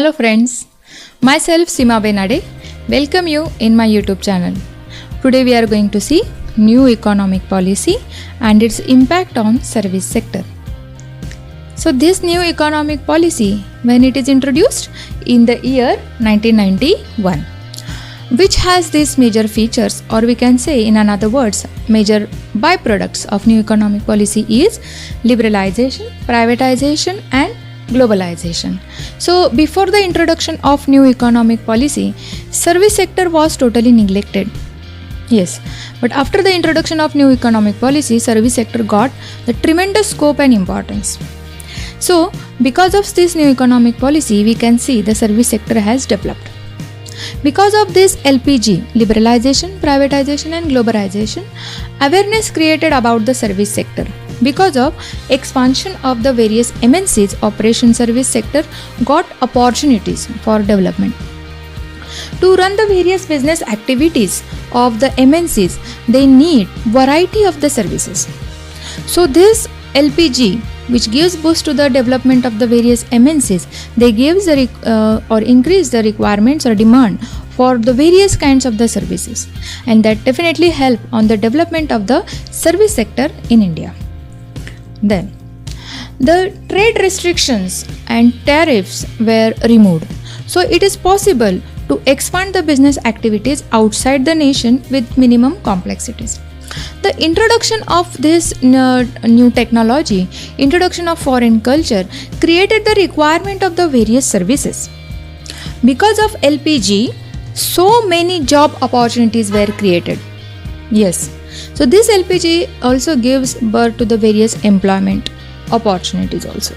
Hello friends, myself Sima Benade, welcome you in my YouTube channel. Today we are going to see new economic policy and its impact on service sector. So this new economic policy, when it is introduced in the year 1991, which has these major features, or we can say in another words, major byproducts of new economic policy is liberalization, privatization and globalization. So before the introduction of new economic policy, service sector was totally neglected. Yes, but after the introduction of new economic policy, service sector got the tremendous scope and importance. So because of this new economic policy, we can see the service sector has developed. Because of this LPG, liberalization, privatization and globalization, awareness created about the service sector. Because of expansion of the various MNCs, operation service sector got opportunities for development. To run the various business activities of the MNCs, they need variety of the services. So this LPG, which gives boost to the development of the various MNCs, they gives or increase the requirements or demand for the various kinds of the services, and that definitely help on the development of the service sector in India. Then, the trade restrictions and tariffs were removed. So it is possible to expand the business activities outside the nation with minimum complexities. The introduction of this new technology, introduction of foreign culture, created the requirement of the various services. Because of LPG, so many job opportunities were created. Yes, so this LPG also gives birth to the various employment opportunities also.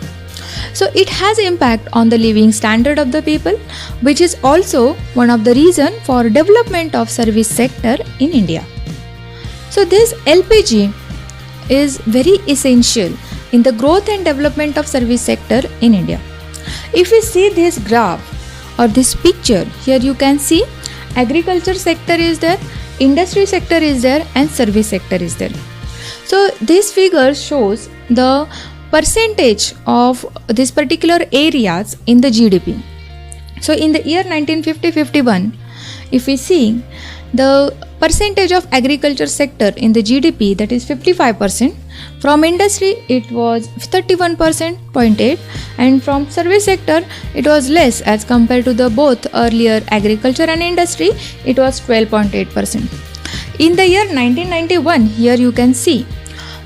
So it has impact on the living standard of the people, which is also one of the reason for development of service sector in India. So this LPG is very essential in the growth and development of service sector in India. If we see this graph or this picture, here you can see agriculture sector is there, industry sector is there and service sector is there. So this figure shows the percentage of this particular areas in the GDP. So in the year 1950-51, if we see the percentage of agriculture sector in the GDP, that is 55%, from industry it was 31.8%, and from service sector it was less as compared to the both earlier agriculture and industry, it was 12.8%. In the year 1991, here you can see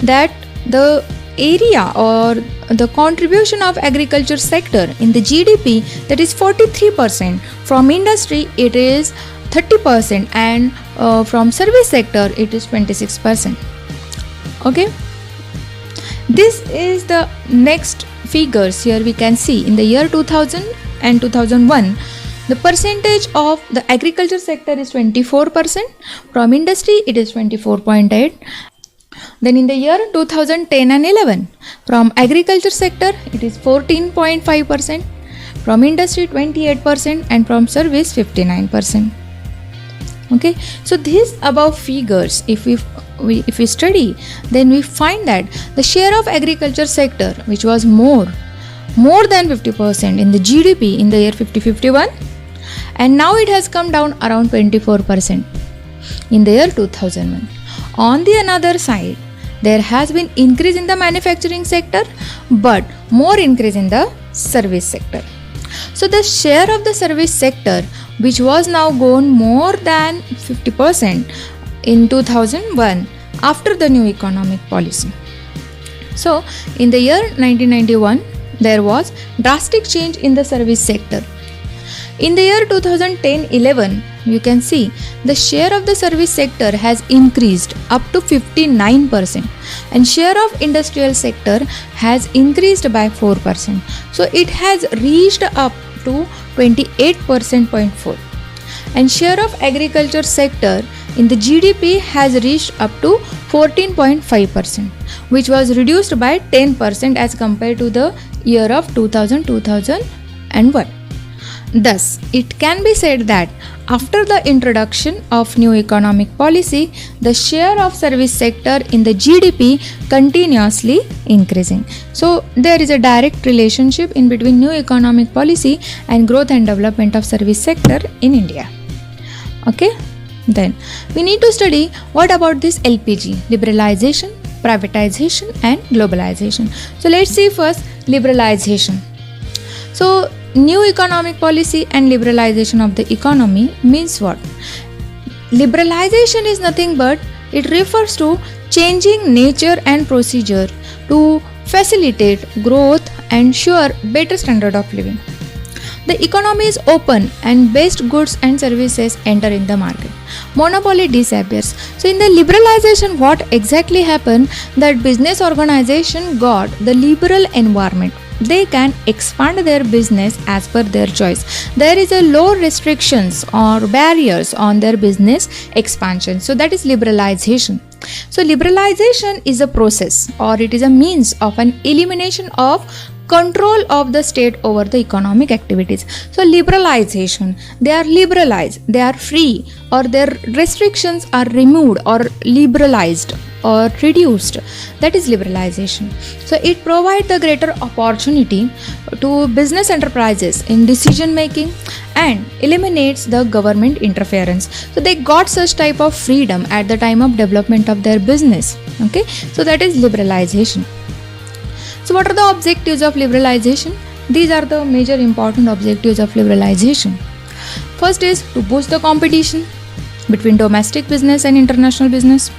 that the area or the contribution of agriculture sector in the GDP, that is 43%, from industry it is 30%, and from service sector it is 26%. Okay, this is the next figures. Here we can see in the year 2000 and 2001, the percentage of the agriculture sector is 24%, from industry it is 24.8%. Then in the year 2010 and 11, from agriculture sector it is 14.5%, from industry 28% and from service 59%. Okay, so these above figures, if we study, then we find that the share of agriculture sector, which was more than 50% in the GDP in the year 50-51, and now it has come down around 24% in the year 2001. On the another side, there has been increase in the manufacturing sector, but more increase in the service sector. So the share of the service sector, which was now gone more than 50% in 2001 after the new economic policy. So in the year 1991, there was drastic change in the service sector. In the year 2010-11, you can see the share of the service sector has increased up to 59%, and share of industrial sector has increased by 4%. So it has reached up to 28.4%, and share of agriculture sector in the GDP has reached up to 14.5%, which was reduced by 10% as compared to the year of 2000-2001. Thus, it can be said that after the introduction of new economic policy, the share of service sector in the GDP continuously increasing. So there is a direct relationship in between new economic policy and growth and development of service sector in India. Okay, then we need to study what about this LPG, liberalization, privatization and globalization. So let's see first liberalization. So new economic policy and liberalization of the economy means what? Liberalization is nothing but it refers to changing nature and procedure to facilitate growth and ensure better standard of living. The economy is open and best goods and services enter in the market. Monopoly disappears. So in the liberalization, what exactly happened? That business organization got the liberal environment. They can expand their business as per their choice. There is a low restrictions or barriers on their business expansion. So that is liberalization. So liberalization is a process or it is a means of an elimination of control of the state over the economic activities. So liberalization, they are liberalized, they are free, or their restrictions are removed or liberalized or reduced. That is liberalization. So it provides the greater opportunity to business enterprises in decision making and eliminates the government interference. So they got such type of freedom at the time of development of their business. Okay, so that is liberalization. So what are the objectives of liberalization? These are the major important objectives of liberalization. First is to boost the competition between domestic business and international business.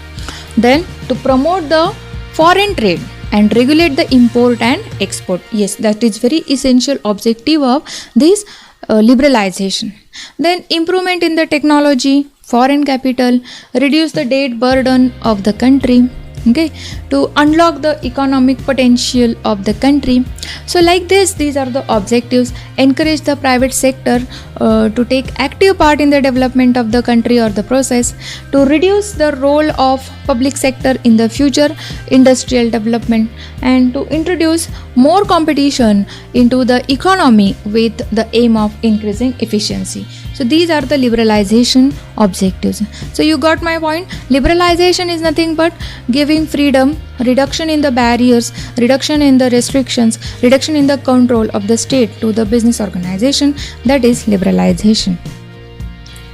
Then to promote the foreign trade and regulate the import and export. Yes, that is very essential objective of this liberalization. Then improvement in the technology, foreign capital, reduce the debt burden of the country. Okay, to unlock the economic potential of the country. So like this, these are the objectives. Encourage the private sector to take active part in the development of the country or the process, to reduce the role of public sector in the future industrial development, and to introduce more competition into the economy with the aim of increasing efficiency. So these are the liberalization objectives. So you got my point. Liberalization is nothing but giving freedom, reduction in the barriers, reduction in the restrictions, reduction in the control of the state to the business organization. That is liberalization.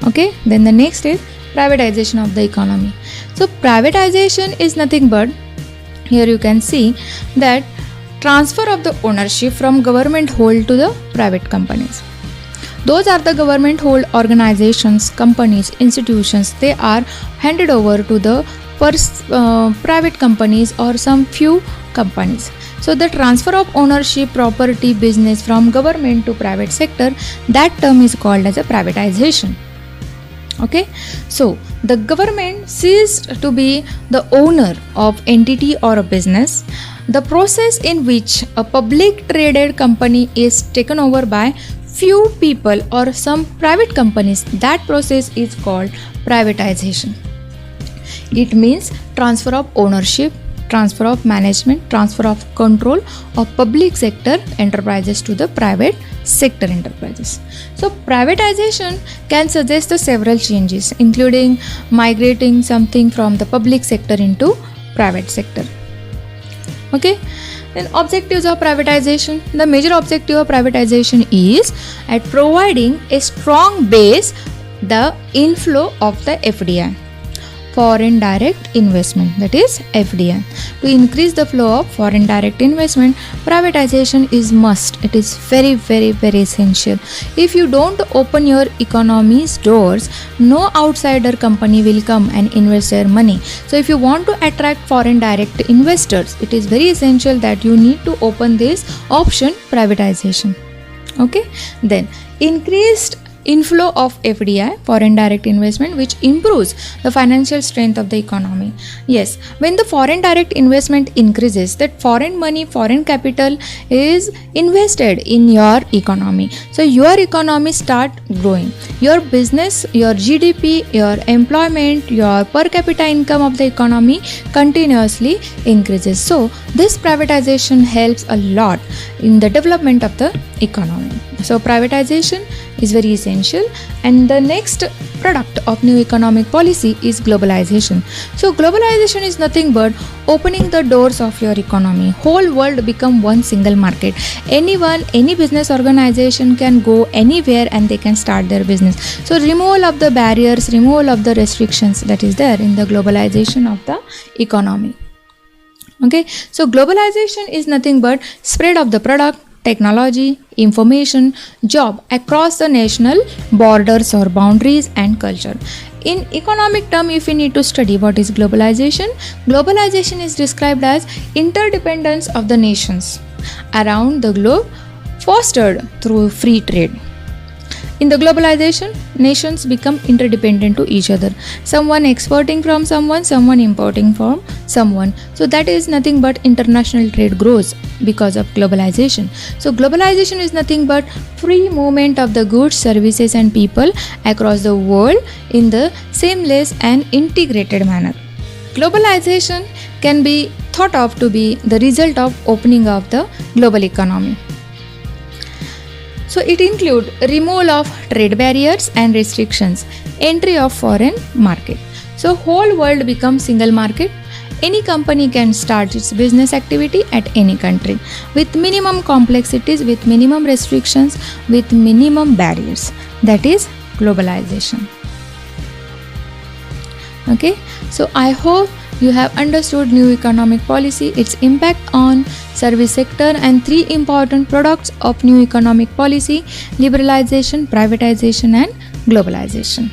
Okay, then the next is privatization of the economy. So privatization is nothing but, here you can see that transfer of the ownership from government hold to the private companies. Those are the government hold organizations, companies, institutions. They are handed over to the private companies or some few companies. So the transfer of ownership, property, business from government to private sector, that term is called as a privatization. Okay, so the government ceased to be the owner of entity or a business. The process in which a public traded company is taken over by few people or some private companies, that process is called privatization. It means transfer of ownership, transfer of management, transfer of control of public sector enterprises to the private sector enterprises. So privatization can suggest the several changes, including migrating something from the public sector into private sector. Okay, then objectives of privatization. The major objective of privatization is at providing a strong base, the inflow of the FDI, foreign direct investment, that is FDI. To increase the flow of foreign direct investment, privatization is must. It is very, very, very essential. If you don't open your economy's doors, no outsider company will come and invest their money. So if you want to attract foreign direct investors, it is very essential that you need to open this option, privatization. Okay, then increased inflow of FDI, foreign direct investment, which improves the financial strength of the economy. Yes, when the foreign direct investment increases, that foreign money, foreign capital is invested in your economy. So your economy start growing. Your business, your GDP, your employment, your per capita income of the economy continuously increases. So this privatization helps a lot in the development of the economy. So privatization is very essential, and the next product of new economic policy is globalization. So globalization is nothing but opening the doors of your economy. Whole world become one single market. Anyone, any business organization can go anywhere and they can start their business. So removal of the barriers, removal of the restrictions that is there in the globalization of the economy. Okay, so globalization is nothing but spread of the product, technology, information, job across the national borders or boundaries and culture. In economic term, if we need to study what is globalization, globalization is described as interdependence of the nations around the globe fostered through free trade. In the globalization, nations become interdependent to each other. Someone exporting from someone, someone importing from someone. So that is nothing but international trade grows because of globalization. So globalization is nothing but free movement of the goods, services and people across the world in the seamless and integrated manner. Globalization can be thought of to be the result of opening of the global economy. So it includes removal of trade barriers and restrictions, entry of foreign market. So whole world becomes single market. Any company can start its business activity at any country with minimum complexities, with minimum restrictions, with minimum barriers. That is globalization. Okay, so I hope you have understood new economic policy, its impact on service sector and three important products of new economic policy: liberalization, privatization and globalization.